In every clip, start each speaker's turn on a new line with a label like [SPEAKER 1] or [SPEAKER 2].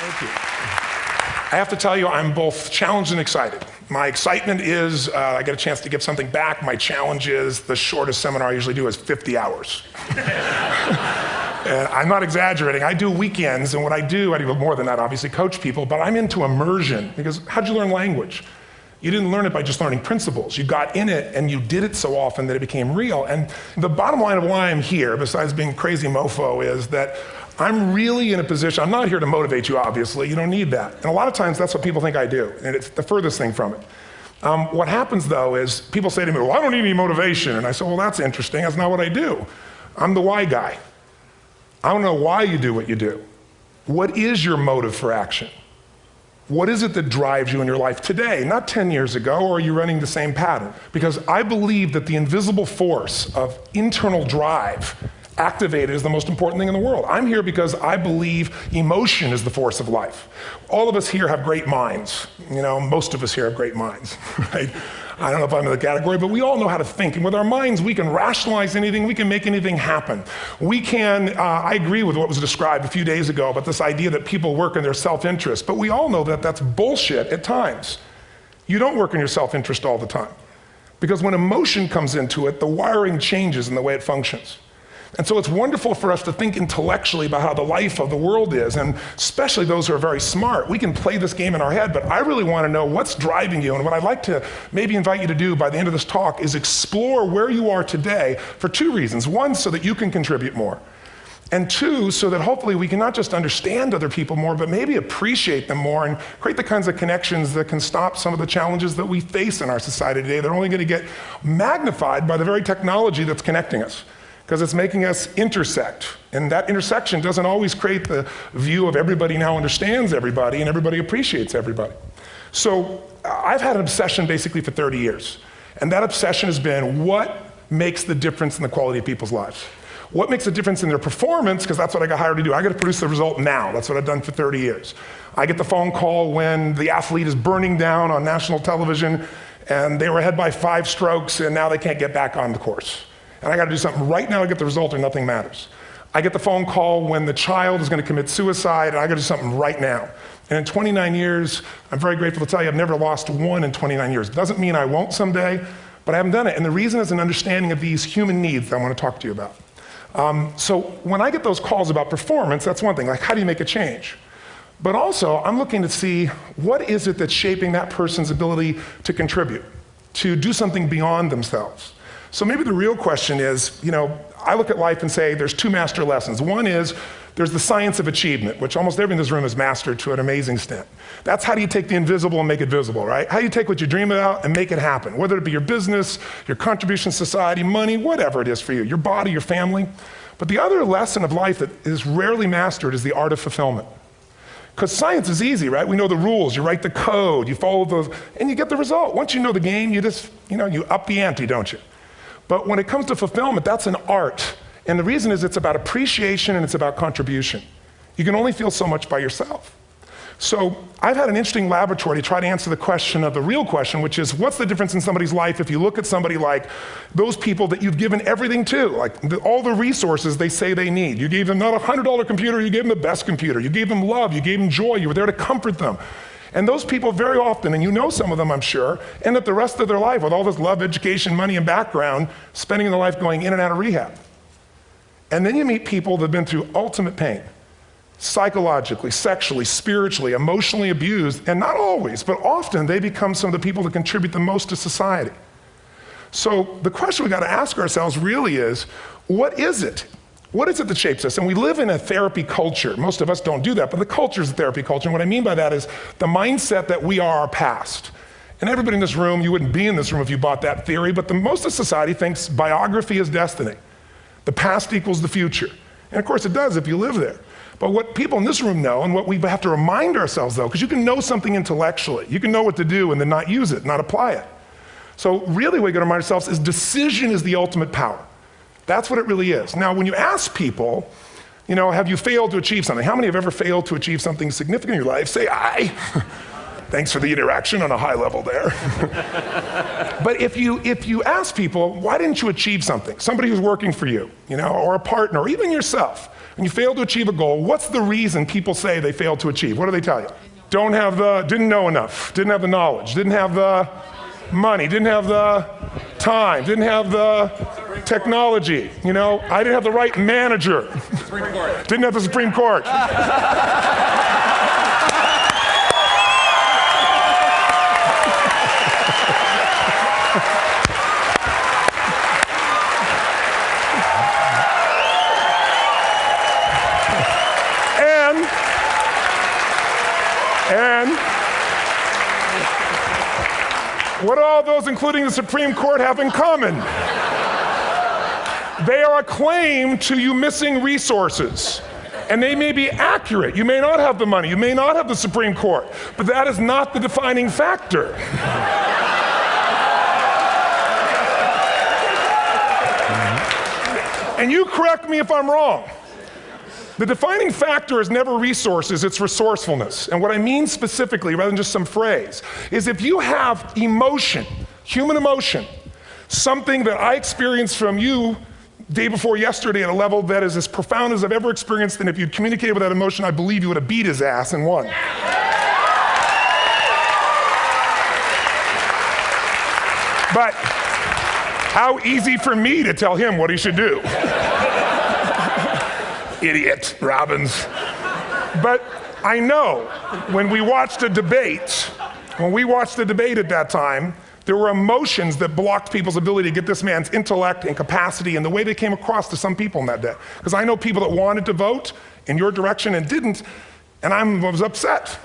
[SPEAKER 1] Thank you. I have to tell you, I'm both challenged and excited. My excitement is I get a chance to give something back. My challenge is the shortest seminar I usually do is 50 hours. And I'm not exaggerating. I do weekends, and what I do more than that, obviously, coach people, but I'm into immersion, because how'd you learn language? You didn't learn it by just learning principles. You got in it, and you did it so often that it became real. And the bottom line of why I'm here, besides being a crazy mofo, is that I'm really in a position, I'm not here to motivate you, obviously. You don't need that. And a lot of times, that's what people think I do, and it's the furthest thing from it. What happens, though, is people say to me, well, I don't need any motivation. And I say, well, that's interesting. That's not what I do. I'm the why guy. I don't know why you do what you do. What is your motive for action? What is it that drives you in your life today, not 10 years ago, or are you running the same pattern? Because I believe that the invisible force of internal drive activated is the most important thing in the world. I'm here because I believe emotion is the force of life. All of us here have great minds. You know, most of us here have great minds, right? I don't know if I'm in the category, but we all know how to think. And with our minds, we can rationalize anything. We can make anything happen. We can, I agree with what was described a few days ago about this idea that people work in their self-interest. But we all know that that's bullshit at times. You don't work in your self-interest all the time. Because when emotion comes into it, the wiring changes in the way it functions. And so it's wonderful for us to think intellectually about how the life of the world is, and especially those who are very smart. We can play this game in our head, but I really want to know what's driving you. And what I'd like to maybe invite you to do by the end of this talk is explore where you are today for two reasons. One, so that you can contribute more. And two, so that hopefully we can not just understand other people more, but maybe appreciate them more and create the kinds of connections that can stop some of the challenges that we face in our society today. They're only going to get magnified by the very technology that's connecting us, because it's making us intersect. And that intersection doesn't always create the view of everybody now understands everybody and everybody appreciates everybody. So I've had an obsession basically for 30 years. And that obsession has been what makes the difference in the quality of people's lives? What makes a difference in their performance? Because that's what I got hired to do. I got to produce the result now. That's what I've done for 30 years. I get the phone call when the athlete is burning down on national television and they were ahead by 5 strokes and now they can't get back on the course. And I got to do something right now to get the result or nothing matters. I get the phone call when the child is going to commit suicide, and I got to do something right now. And in 29 years, I'm very grateful to tell you I've never lost one in 29 years. It doesn't mean I won't someday, but I haven't done it. And the reason is an understanding of these human needs that I want to talk to you about. So when I get those calls about performance, that's one thing, like how do you make a change? But also, I'm looking to see what is it that's shaping that person's ability to contribute, to do something beyond themselves. So maybe the real question is, you know, I look at life and say there's 2 master lessons. One is there's the science of achievement, which almost everyone in this room has mastered to an amazing extent. That's how do you take the invisible and make it visible, right? How do you take what you dream about and make it happen, whether it be your business, your contribution to society, money, whatever it is for you, your body, your family. But the other lesson of life that is rarely mastered is the art of fulfillment. Because science is easy, right? We know the rules, you write the code, you follow those, and you get the result. Once you know the game, you just, you up the ante, don't you? But when it comes to fulfillment, that's an art. And the reason is it's about appreciation and it's about contribution. You can only feel so much by yourself. So I've had an interesting laboratory to try to answer the question of the real question, which is what's the difference in somebody's life if you look at somebody like those people that you've given everything to, like all the resources they say they need. You gave them not a $100 computer, you gave them the best computer. You gave them love, you gave them joy, you were there to comfort them. And those people very often, and you know some of them I'm sure, end up the rest of their life with all this love, education, money, and background, spending their life going in and out of rehab. And then you meet people that have been through ultimate pain, psychologically, sexually, spiritually, emotionally abused, and not always, but often they become some of the people that contribute the most to society. So the question we got to ask ourselves really is, what is it? What is it that shapes us? And we live in a therapy culture. Most of us don't do that, but the culture is a therapy culture. And what I mean by that is the mindset that we are our past. And everybody in this room, you wouldn't be in this room if you bought that theory, but most of society thinks biography is destiny. The past equals the future. And of course it does if you live there. But what people in this room know, and what we have to remind ourselves though, because you can know something intellectually, you can know what to do and then not use it, not apply it. So really what we got to remind ourselves is decision is the ultimate power. That's what it really is. Now, when you ask people, have you failed to achieve something? How many have ever failed to achieve something significant in your life? Say, I. Thanks for the interaction on a high level there. But if you ask people, why didn't you achieve something? Somebody who's working for you, or a partner, or even yourself. when you fail to achieve a goal, what's the reason people say they failed to achieve? What do they tell you? Didn't know enough, didn't have the knowledge, didn't have the money, didn't have the time, didn't have the technology. You know, I didn't have the right manager. Didn't have the Supreme Court. And what do all those, including the Supreme Court, have in common? They are a claim to you missing resources. And they may be accurate. You may not have the money. You may not have the Supreme Court. But that is not the defining factor. And you correct me if I'm wrong. The defining factor is never resources, it's resourcefulness. And what I mean specifically, rather than just some phrase, is if you have emotion, human emotion, something that I experienced from you day before yesterday at a level that is as profound as I've ever experienced, and if you'd communicated with that emotion, I believe you would have beat his ass and won. But how easy for me to tell him what he should do. Idiot, Robbins. But I know when we watched a debate at that time, there were emotions that blocked people's ability to get this man's intellect and capacity and the way they came across to some people in that day. Because I know people that wanted to vote in your direction and didn't, and I was upset.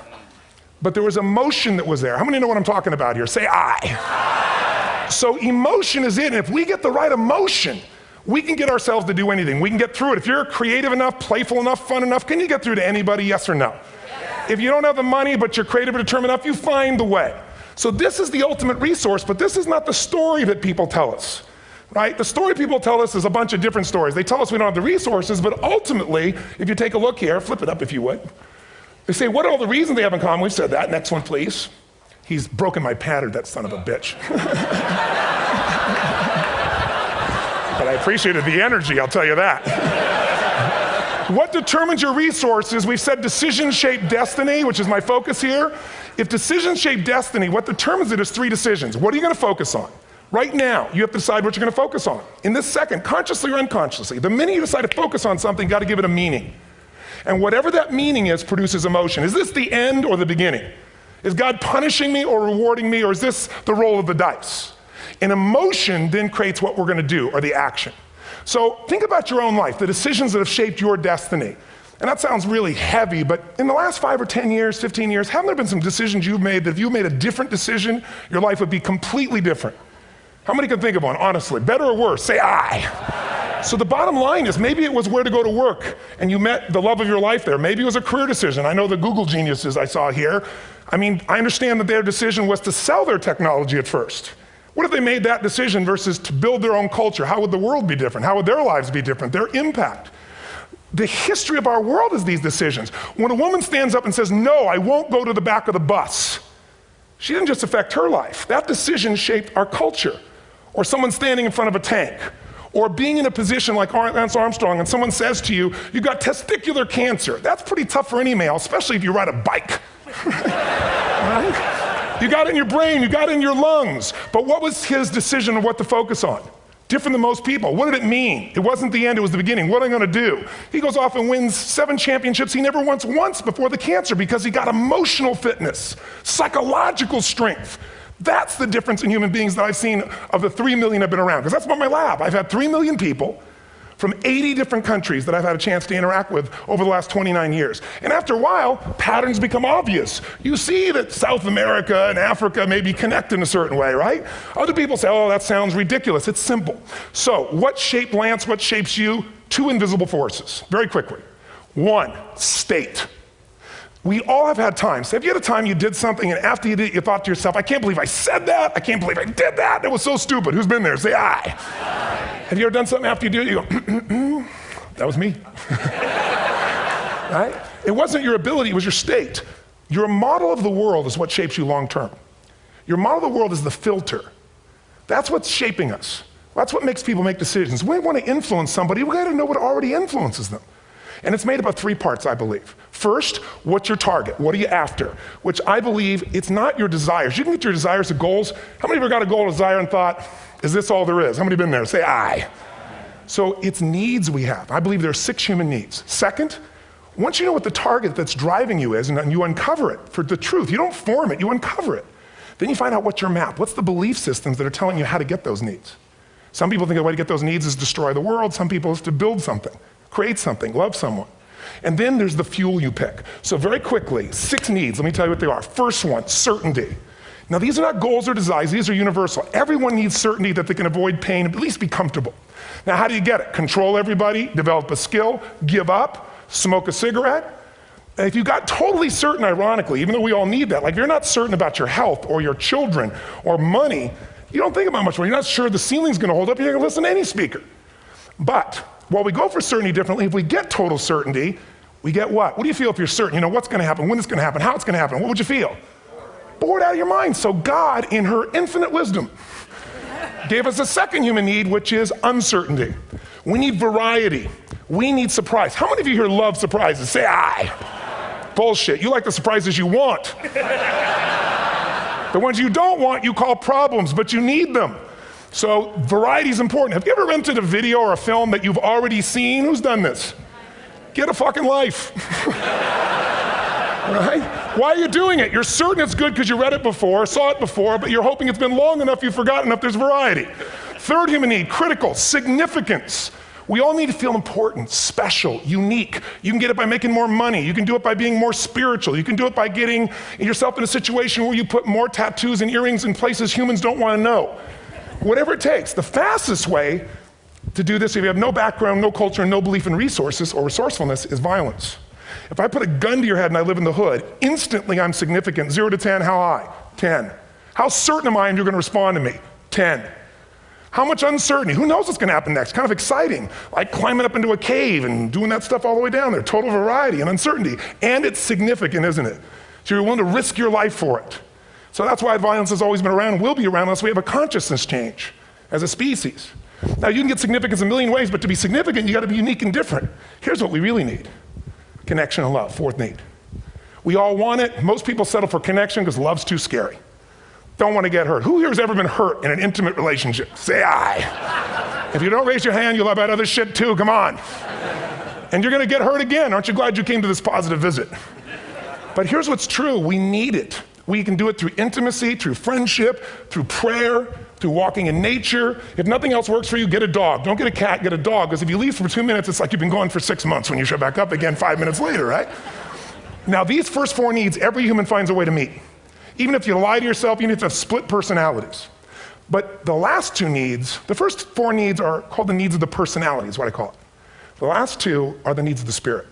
[SPEAKER 1] But there was emotion that was there. How many know what I'm talking about here? Say I. So emotion is it, and if we get the right emotion, we can get ourselves to do anything. We can get through it. If you're creative enough, playful enough, fun enough, can you get through to anybody, yes or no? Yes. If you don't have the money, but you're creative and determined enough, you find the way. So this is the ultimate resource, but this is not the story that people tell us, right? The story people tell us is a bunch of different stories. They tell us we don't have the resources, but ultimately, if you take a look here, flip it up if you would. They say, what are all the reasons they have in common? We've said that. Next one, please. He's broken my pattern, that son of a bitch. But I appreciated the energy, I'll tell you that. What determines your resources? We've said decisions shape destiny, which is my focus here. If decisions shape destiny, what determines it is 3 decisions. What are you going to focus on? Right now, you have to decide what you're going to focus on. In this second, consciously or unconsciously, the minute you decide to focus on something, you've got to give it a meaning. And whatever that meaning is produces emotion. Is this the end or the beginning? Is God punishing me or rewarding me, or is this the roll of the dice? And emotion then creates what we're going to do, or the action. So think about your own life, the decisions that have shaped your destiny. And that sounds really heavy, but in the last 5 or 10 years, 15 years, haven't there been some decisions you've made that if you made a different decision, your life would be completely different? How many can think of one, honestly? Better or worse? Say I. So the bottom line is maybe it was where to go to work and you met the love of your life there. Maybe it was a career decision. I know the Google geniuses I saw here. I mean, I understand that their decision was to sell their technology at first. What if they made that decision versus to build their own culture? How would the world be different? How would their lives be different? Their impact. The history of our world is these decisions. When a woman stands up and says, no, I won't go to the back of the bus, she didn't just affect her life. That decision shaped our culture. Or someone standing in front of a tank. Or being in a position like Lance Armstrong and someone says to you, you've got testicular cancer. That's pretty tough for any male, especially if you ride a bike. Right? You got it in your brain, you got it in your lungs. But what was his decision of what to focus on? Different than most people. What did it mean? It wasn't the end, it was the beginning. What am I going to do? He goes off and wins 7 championships he never won once before the cancer because he got emotional fitness, psychological strength. That's the difference in human beings that I've seen of the 3 million I've been around. Because that's about my lab. I've had 3 million people from 80 different countries that I've had a chance to interact with over the last 29 years. And after a while, patterns become obvious. You see that South America and Africa may be connected in a certain way, right? Other people say, oh, that sounds ridiculous. It's simple. So what shaped Lance, what shapes you? 2 invisible forces, very quickly. 1, state. We all have had times. Have you had a time you did something and after you did it, you thought to yourself, I can't believe I said that. I can't believe I did that. It was so stupid. Who's been there? Say I. Have you ever done something after you do it, you go, that was me. Right? It wasn't your ability, it was your state. Your model of the world is what shapes you long term. Your model of the world is the filter. That's what's shaping us. That's what makes people make decisions. We want to influence somebody, we gotta know what already influences them. And it's made up of 3 parts, I believe. First, what's your target? What are you after? Which I believe it's not your desires. You can get your desires to goals. How many of you got a goal, desire, and thought, is this all there is? How many have been there? Say aye. So it's needs we have. I believe there are 6 human needs. Second, once you know what the target that's driving you is and you uncover it for the truth, you don't form it, you uncover it. Then you find out what's your map. What's the belief systems that are telling you how to get those needs? Some people think the way to get those needs is destroy the world. Some people is to build something, create something, love someone. And then there's the fuel you pick. So very quickly, 6 needs, let me tell you what they are. First one, certainty. Now these are not goals or desires, these are universal. Everyone needs certainty that they can avoid pain, at least be comfortable. Now how do you get it? Control everybody, develop a skill, give up, smoke a cigarette. And if you got totally certain, ironically, even though we all need that, like if you're not certain about your health or your children or money, you don't think about much more. You're not sure the ceiling's gonna hold up, you're gonna listen to any speaker. But while we go for certainty differently, if we get total certainty, we get what? What do you feel if you're certain? You know what's gonna happen, when it's gonna happen, how it's gonna happen, what would you feel? Bored out of your mind. So God, in her infinite wisdom, gave us a second human need, which is uncertainty. We need variety. We need surprise. How many of you here love surprises? Say aye. Bullshit. You like the surprises you want. The ones you don't want, you call problems, but you need them. So variety is important. Have you ever rented a video or a film that you've already seen? Who's done this? Get a fucking life. Right? Why are you doing it? You're certain it's good because you read it before, saw it before, but you're hoping it's been long enough you've forgotten enough there's variety. Third human need, critical, significance. We all need to feel important, special, unique. You can get it by making more money. You can do it by being more spiritual. You can do it by getting yourself in a situation where you put more tattoos and earrings in places humans don't want to know. Whatever it takes. The fastest way to do this, if you have no background, no culture, and no belief in resources or resourcefulness, is violence. If I put a gun to your head and I live in the hood, instantly I'm significant. 0 to 10, how high? 10. How certain am I you're gonna respond to me? 10. How much uncertainty? Who knows what's gonna happen next? Kind of exciting, like climbing up into a cave and doing that stuff all the way down there. Total variety and uncertainty. And it's significant, isn't it? So you're willing to risk your life for it. So that's why violence has always been around and will be around unless we have a consciousness change as a species. Now you can get significance a million ways, but to be significant, you gotta be unique and different. Here's what we really need. Connection and love, 4th need. We all want it. Most people settle for connection because love's too scary. Don't want to get hurt. Who here has ever been hurt in an intimate relationship? Say aye. If you don't raise your hand, you'll have about other shit too, come on. And you're gonna get hurt again. Aren't you glad you came to this positive visit? But here's what's true, we need it. We can do it through intimacy, through friendship, through prayer, through walking in nature. If nothing else works for you, get a dog. Don't get a cat, get a dog, because if you leave for 2 minutes, it's like you've been gone for 6 months when you show back up again 5 minutes later, right? Now these first 4 needs, every human finds a way to meet. Even if you lie to yourself, even if you have split personalities. But the last 2 needs, the first 4 needs are called the needs of the personality, is what I call it. The last 2 are the needs of the spirit.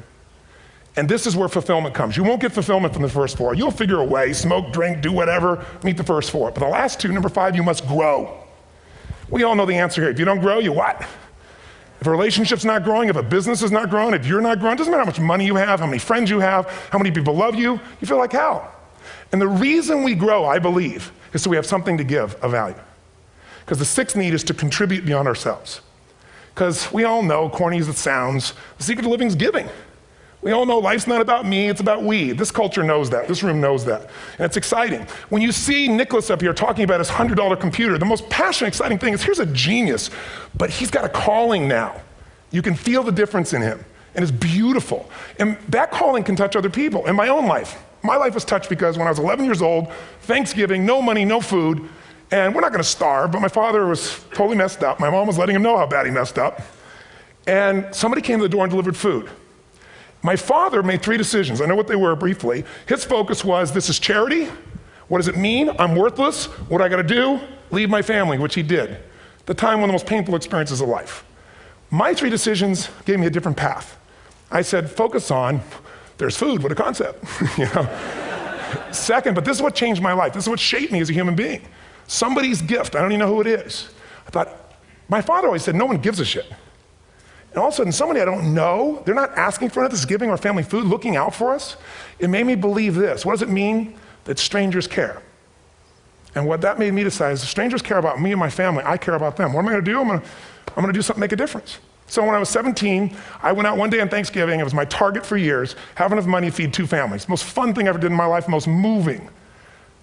[SPEAKER 1] And this is where fulfillment comes. You won't get fulfillment from the first 4. You'll figure a way, smoke, drink, do whatever, meet the first 4. But the last 2, number 5, you must grow. We all know the answer here. If you don't grow, you what? If a relationship's not growing, if a business is not growing, if you're not growing, it doesn't matter how much money you have, how many friends you have, how many people love you, you feel like hell. And the reason we grow, I believe, is so we have something to give of value. Because the 6th need is to contribute beyond ourselves. Because we all know, corny as it sounds, the secret of living is giving. We all know life's not about me, it's about we. This culture knows that, this room knows that. And it's exciting. When you see Nicholas up here talking about his $100 computer, the most passionate, exciting thing is here's a genius, but he's got a calling now. You can feel the difference in him, and it's beautiful. And that calling can touch other people. In my own life, my life was touched because when I was 11 years old, Thanksgiving, no money, no food, and we're not gonna starve, but my father was totally messed up. My mom was letting him know how bad he messed up. And somebody came to the door and delivered food. My father made 3 decisions. I know what they were briefly. His focus was, this is charity. What does it mean? I'm worthless. What do I gotta do? Leave my family, which he did. The time, one of the most painful experiences of life. My 3 decisions gave me a different path. I said, focus on, there's food, what a concept, you know? Second, but this is what changed my life. This is what shaped me as a human being. Somebody's gift, I don't even know who it is. I thought, my father always said, no one gives a shit. And all of a sudden, somebody I don't know, they're not asking for it, this is giving our family food, looking out for us. It made me believe this. What does it mean? That strangers care. And what that made me decide is if strangers care about me and my family, I care about them. What am I gonna do? I'm gonna do something to make a difference. So when I was 17, I went out one day on Thanksgiving. It was my target for years, have enough money to feed 2 families. Most fun thing I ever did in my life, most moving.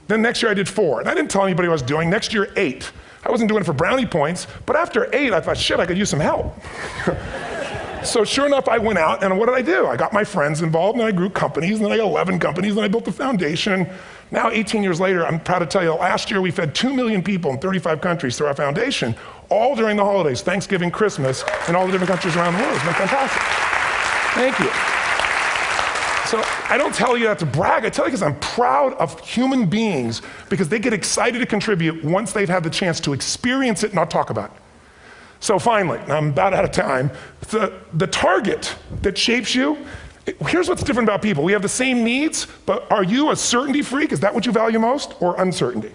[SPEAKER 1] Then next year I did 4, and I didn't tell anybody what I was doing. Next year, 8. I wasn't doing it for brownie points, but after 8, I thought, shit, I could use some help. So sure enough, I went out, and what did I do? I got my friends involved, and I grew companies, and then I got 11 companies, and I built the foundation. Now, 18 years later, I'm proud to tell you, last year we fed 2 million people in 35 countries through our foundation, all during the holidays, Thanksgiving, Christmas, in all the different countries around the world. It's been fantastic. Thank you. So I don't tell you that to brag, I tell you because I'm proud of human beings because they get excited to contribute once they've had the chance to experience it and not talk about it. So finally, I'm about out of time, the target that shapes you, here's what's different about people. We have the same needs, but are you a certainty freak? Is that what you value most, or uncertainty?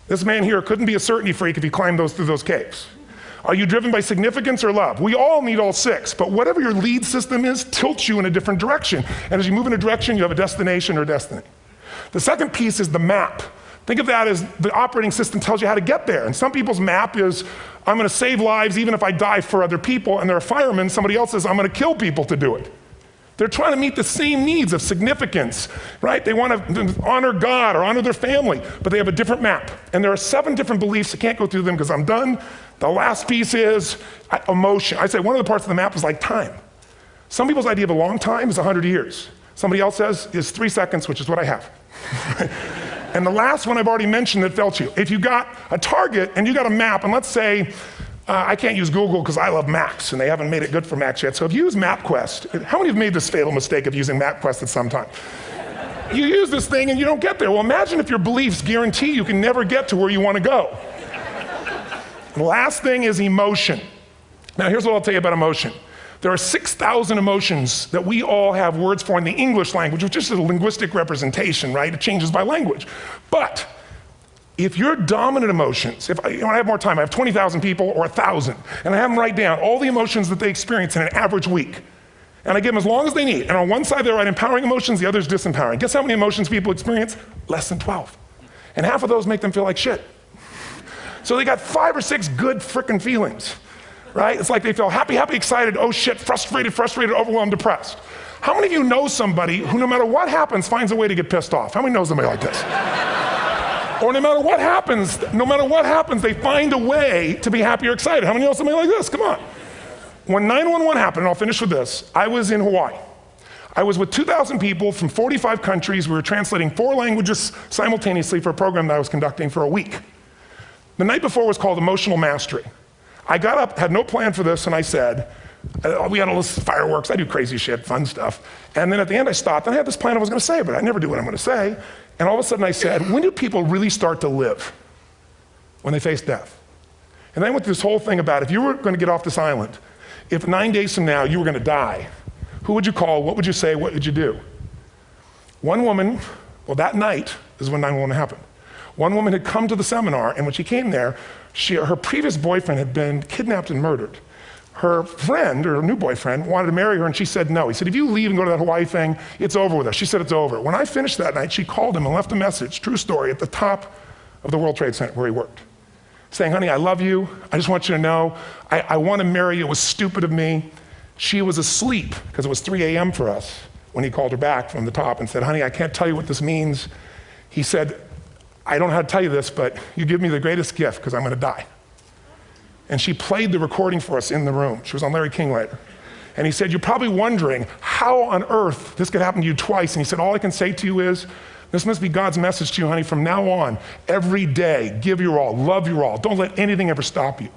[SPEAKER 1] This man here couldn't be a certainty freak if he climbed through those caves. Are you driven by significance or love? We all need all 6, but whatever your lead system is tilts you in a different direction. And as you move in a direction, you have a destination or destiny. The second piece is the map. Think of that as the operating system tells you how to get there. And some people's map is, I'm gonna save lives even if I die for other people, and they're a fireman. Somebody else says, I'm gonna kill people to do it. They're trying to meet the same needs of significance, right? They want to honor God or honor their family, but they have a different map. And there are 7 different beliefs. I can't go through them because I'm done. The last piece is emotion. I say one of the parts of the map is like time. Some people's idea of a long time is 100 years. Somebody else says is 3 seconds, which is what I have. And the last one I've already mentioned that felt you. If you got a target and you got a map, and let's say, I can't use Google because I love maps, and they haven't made it good for Macs yet. So if you use MapQuest, how many have made this fatal mistake of using MapQuest at some time? You use this thing and you don't get there. Well, imagine if your beliefs guarantee you can never get to where you want to go. The last thing is emotion. Now here's what I'll tell you about emotion. There are 6,000 emotions that we all have words for in the English language, which is a linguistic representation, right? It changes by language. But if your dominant emotions, if I have more time, I have 20,000 people or 1,000, and I have them write down all the emotions that they experience in an average week. And I give them as long as they need. And on one side they write empowering emotions, the other is disempowering. Guess how many emotions people experience? Less than 12. And half of those make them feel like shit. So they got 5 or 6 good frickin' feelings, right? It's like they feel happy, happy, excited, oh shit, frustrated, overwhelmed, depressed. How many of you know somebody who no matter what happens finds a way to get pissed off? How many know somebody like this? Or no matter what happens, they find a way to be happy or excited. How many know somebody like this? Come on. When 9/11 happened, and I'll finish with this, I was in Hawaii. I was with 2,000 people from 45 countries. We were translating 4 languages simultaneously for a program that I was conducting for a week. The night before was called Emotional Mastery. I got up, had no plan for this, and I said, we had all this fireworks, I do crazy shit, fun stuff. And then at the end I stopped, and I had this plan I was gonna say, but I never do what I'm gonna say. And all of a sudden I said, when do people really start to live? When they face death. And then I went through this whole thing about if you were gonna get off this island, if 9 days from now you were gonna die, who would you call, what would you say, what would you do? One woman, well that night is when 9/11 happened. One woman had come to the seminar, and when she came there, her previous boyfriend had been kidnapped and murdered. Her friend, or her new boyfriend, wanted to marry her, and she said no. He said, if you leave and go to that Hawaii thing, it's over with us. She said, it's over. When I finished that night, she called him and left a message, true story, at the top of the World Trade Center where he worked, saying, honey, I love you. I just want you to know, I want to marry you. It was stupid of me. She was asleep, because it was 3 a.m. for us, when he called her back from the top and said, honey, I can't tell you what this means. He said, I don't know how to tell you this, but you give me the greatest gift, because I'm going to die. And she played the recording for us in the room. She was on Larry King later. And he said, you're probably wondering how on earth this could happen to you twice. And he said, all I can say to you is, this must be God's message to you, honey. From now on, every day, give your all, love your all. Don't let anything ever stop you.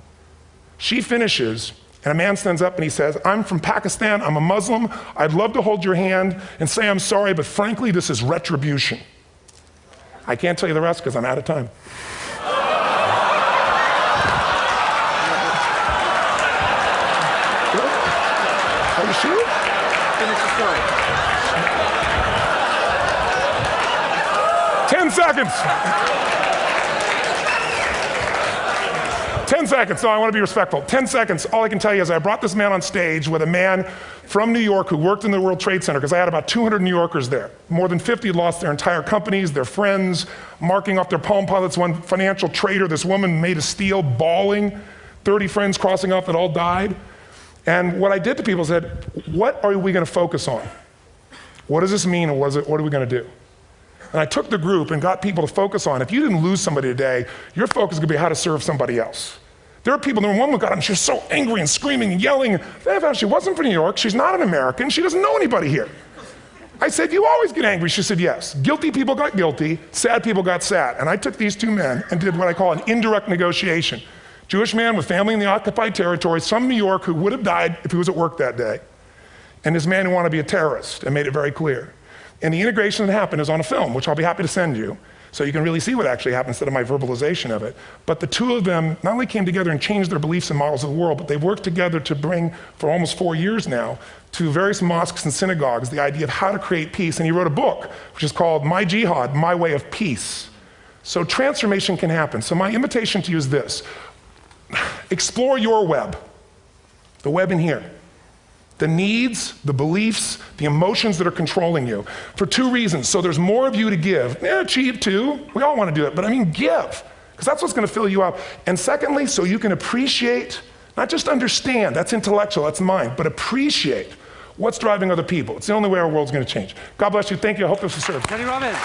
[SPEAKER 1] She finishes, and a man stands up and he says, I'm from Pakistan, I'm a Muslim. I'd love to hold your hand and say I'm sorry, but frankly, this is retribution. I can't tell you the rest because I'm out of time. Are you sure? Finish the story. 10 seconds. 10 seconds. No, I want to be respectful. 10 seconds. All I can tell you is I brought this man on stage with a man from New York who worked in the World Trade Center, because I had about 200 New Yorkers there. More than 50 lost their entire companies, their friends, marking off their Palm Pilots. One financial trader, this woman made of steel, bawling. 30 friends crossing off that all died. And what I did to people said, what are we going to focus on? What does this mean, and what are we going to do? And I took the group and got people to focus on, if you didn't lose somebody today, your focus is going to be how to serve somebody else. There are people, one woman got up and she was so angry and screaming and yelling. She wasn't from New York, she's not an American, she doesn't know anybody here. I said, you always get angry. She said, yes. Guilty people got guilty, sad people got sad. And I took these two men and did what I call an indirect negotiation. Jewish man with family in the occupied territory, some New York who would have died if he was at work that day. And this man who wanted to be a terrorist, and made it very clear. And the integration that happened is on a film, which I'll be happy to send you, so you can really see what actually happened instead of my verbalization of it. But the two of them not only came together and changed their beliefs and models of the world, but they've worked together to bring, for almost 4 years now, to various mosques and synagogues, the idea of how to create peace. And he wrote a book, which is called My Jihad, My Way of Peace. So transformation can happen. So my invitation to you is this. Explore your web, the web in here. The needs, the beliefs, the emotions that are controlling you, for two reasons. So there's more of you to give. Achieve too, we all want to do it, but I mean give, because that's what's going to fill you up. And secondly, so you can appreciate, not just understand, that's intellectual, that's mind, but appreciate what's driving other people. It's the only way our world's going to change. God bless you, thank you, I hope this will serve.
[SPEAKER 2] Tony Robbins.